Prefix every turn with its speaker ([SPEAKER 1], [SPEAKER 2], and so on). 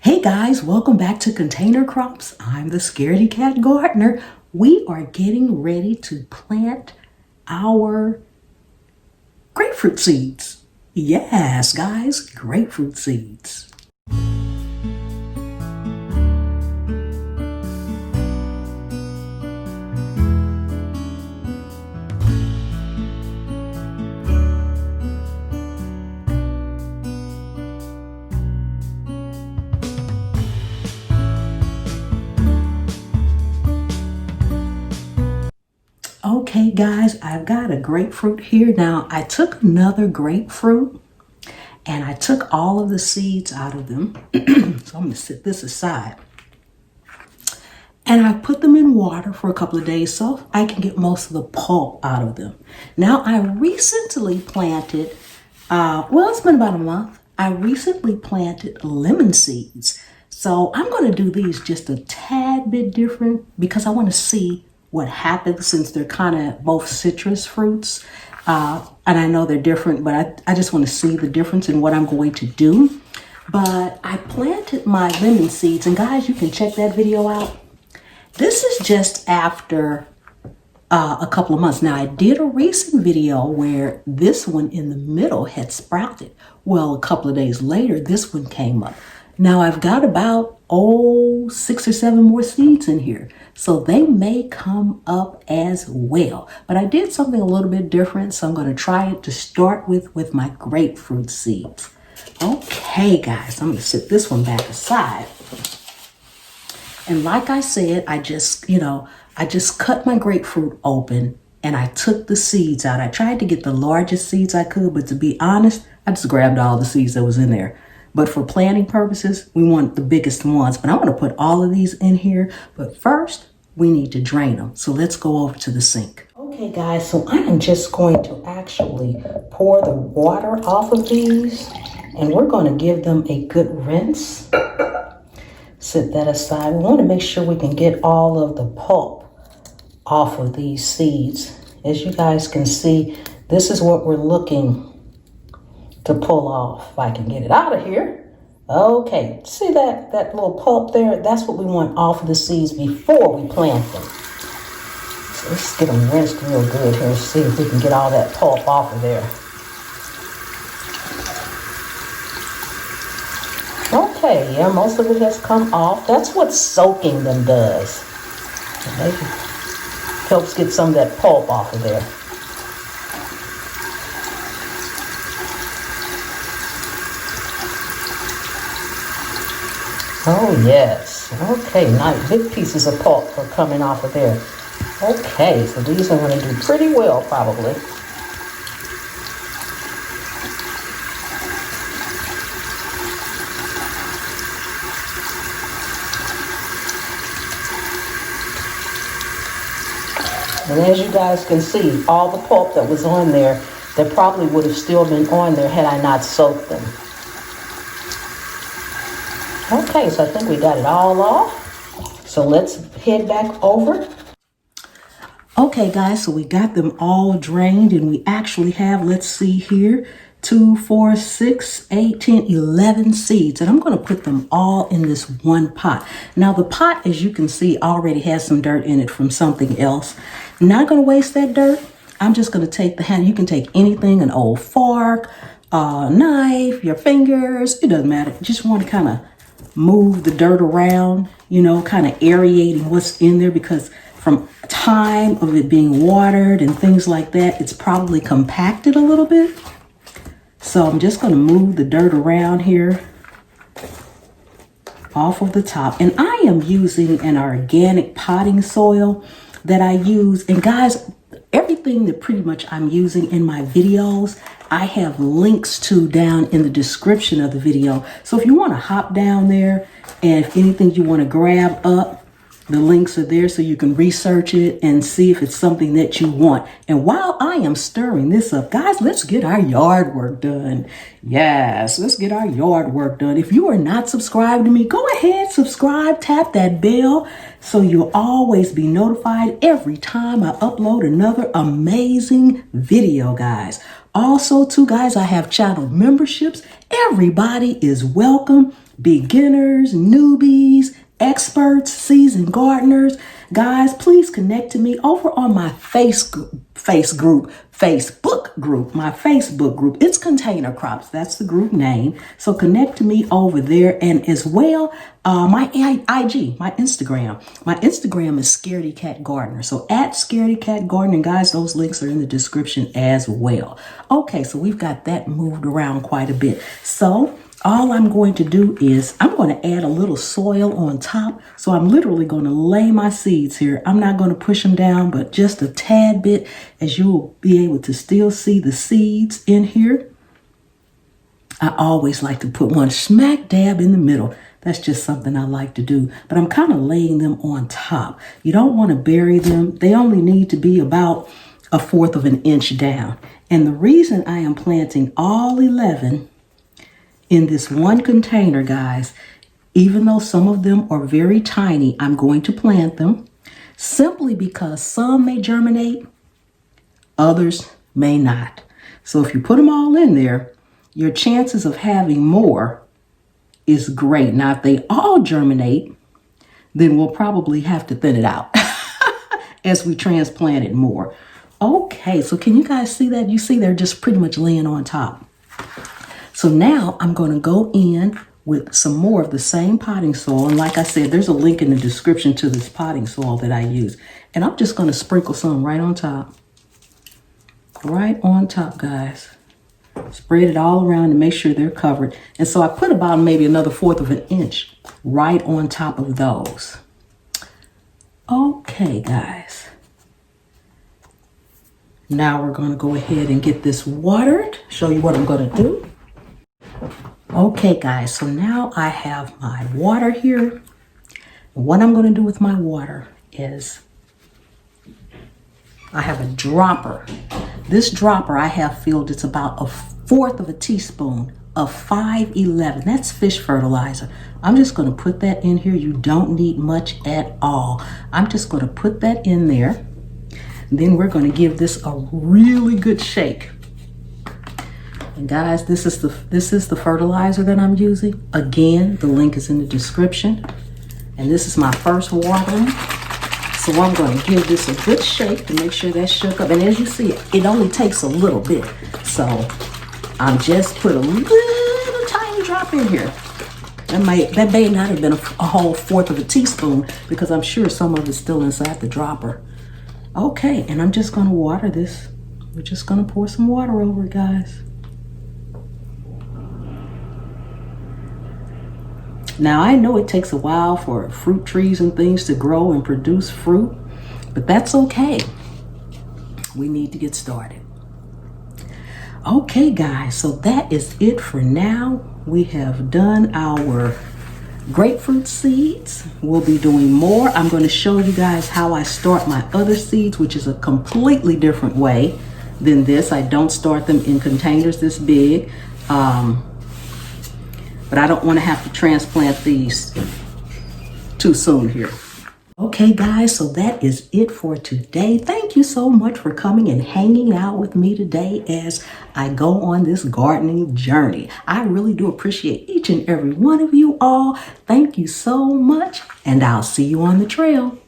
[SPEAKER 1] Hey guys, welcome back to Container Crops. I'm the Scaredy Cat Gardener. We are getting ready to plant our grapefruit seeds. Yes, guys, grapefruit seeds. Okay guys, I've got a grapefruit here. Now I took another grapefruit and I took all of the seeds out of them. So I'm going to set this aside. And I put them in water for a couple of days so I can get most of the pulp out of them. Now I recently planted, it's been about a month. I recently planted lemon seeds. So I'm going to do these just a tad bit different because I want to see what happens since they're kind of both citrus fruits. And I know they're different, but I just want to see the difference in what I'm going to do. But I planted my lemon seeds, and guys, you can check that video out. This is just after a couple of months. Now, I did a recent video where this one in the middle had sprouted. Well, a couple of days later, this one came up. Now, I've got about, 6 or 7 more seeds in here. So they may come up as well. But I did something a little bit different, so I'm going to try it to start with my grapefruit seeds. Okay, guys, I'm going to set this one back aside. And like I said, I just cut my grapefruit open and I took the seeds out. I tried to get the largest seeds I could, but to be honest, I just grabbed all the seeds that was in there. But for planting purposes, we want the biggest ones. But I'm going to put all of these in here. But first, we need to drain them. So let's go over to the sink. Okay, guys, so I am just going to actually pour the water off of these. And we're going to give them a good rinse. Set that aside. We want to make sure we can get all of the pulp off of these seeds. As you guys can see, this is what we're looking to pull off. If I can get it out of here. Okay, see that little pulp there? That's what we want off of the seeds before we plant them. So let's get them rinsed real good here and see if we can get all that pulp off of there. Okay, yeah, most of it has come off. That's what soaking them does. It helps get some of that pulp off of there. Oh, yes. Okay, nice. Big pieces of pulp are coming off of there. Okay, so these are going to do pretty well, probably. And as you guys can see, all the pulp that was on there, that probably would have still been on there had I not soaked them. Okay, so I think we got it all off. So let's head back over. Okay, guys, so we got them all drained and we actually have, let's see here, 2, 4, 6, 8, 10, 11 seeds. And I'm going to put them all in this one pot. Now, the pot, as you can see, already has some dirt in it from something else. I'm not going to waste that dirt. I'm just going to take the hand. You can take anything, an old fork, a knife, your fingers. It doesn't matter. You just want to kind of move the dirt around, kind of aerating what's in there, because from time of it being watered and things like that, it's probably compacted a little bit. So I'm just going to move the dirt around here off of the top. And I am using an organic potting soil that I use. And guys, everything that pretty much I'm using in my videos, I have links to down in the description of the video. So if you want to hop down there and if anything you want to grab up, the links are there so you can research it and see if it's something that you want. And while I am stirring this up, guys, let's get our yard work done. Yes, let's get our yard work done. If you are not subscribed to me, go ahead, subscribe, tap that bell so you'll always be notified every time I upload another amazing video, guys. Also, too, guys, I have channel memberships. Everybody is welcome. Beginners, newbies, experts, seasoned gardeners. Guys, please connect to me over on my Facebook group, my Facebook group. It's Container Crops. That's the group name. So connect to me over there. And as well, my IG, my Instagram. My Instagram is Scaredy Cat Gardener. So at Scaredy Cat Gardener, guys, those links are in the description as well. Okay, so we've got that moved around quite a bit. So all I'm going to do is I'm going to add a little soil on top. So I'm literally going to lay my seeds here. I'm not going to push them down, but just a tad bit, as you will be able to still see the seeds in here. I always like to put one smack dab in the middle. That's just something I like to do, but I'm kind of laying them on top. You don't want to bury them. They only need to be about 1/4 of an inch down. And the reason I am planting all 11 in this one container, guys, even though some of them are very tiny, I'm going to plant them simply because some may germinate, others may not. So if you put them all in there, your chances of having more is great. Now, if they all germinate, then we'll probably have to thin it out as we transplant it more. Okay, so can you guys see that? You see they're just pretty much laying on top. So now I'm going to go in with some more of the same potting soil. And like I said, there's a link in the description to this potting soil that I use. And I'm just going to sprinkle some right on top. Right on top, guys. Spread it all around to make sure they're covered. And so I put about maybe another 1/4 of an inch right on top of those. Okay, guys. Now we're going to go ahead and get this watered. Show you what I'm going to do. Okay, guys, so now I have my water here. What I'm going to do with my water is I have a dropper. This dropper I have filled, it's about 1/4 of a teaspoon of 511. That's fish fertilizer. I'm just going to put that in here. You don't need much at all. I'm just going to put that in there. Then we're going to give this a really good shake. And guys, this is the fertilizer that I'm using. Again, the link is in the description. And this is my first watering. So I'm going to give this a good shake to make sure that's shook up. And as you see, it only takes a little bit. So I'm just put a little tiny drop in here. That may not have been a whole 1/4 of a teaspoon, because I'm sure some of it's still inside the dropper. Okay, and I'm just going to water this. We're just going to pour some water over it, guys. Now, I know it takes a while for fruit trees and things to grow and produce fruit, but that's okay. We need to get started. Okay, guys, so that is it for now. We have done our grapefruit seeds. We'll be doing more. I'm going to show you guys how I start my other seeds, which is a completely different way than this. I don't start them in containers this big. But I don't want to have to transplant these too soon here. Okay, guys, so that is it for today. Thank you so much for coming and hanging out with me today as I go on this gardening journey. I really do appreciate each and every one of you all. Thank you so much, and I'll see you on the trail.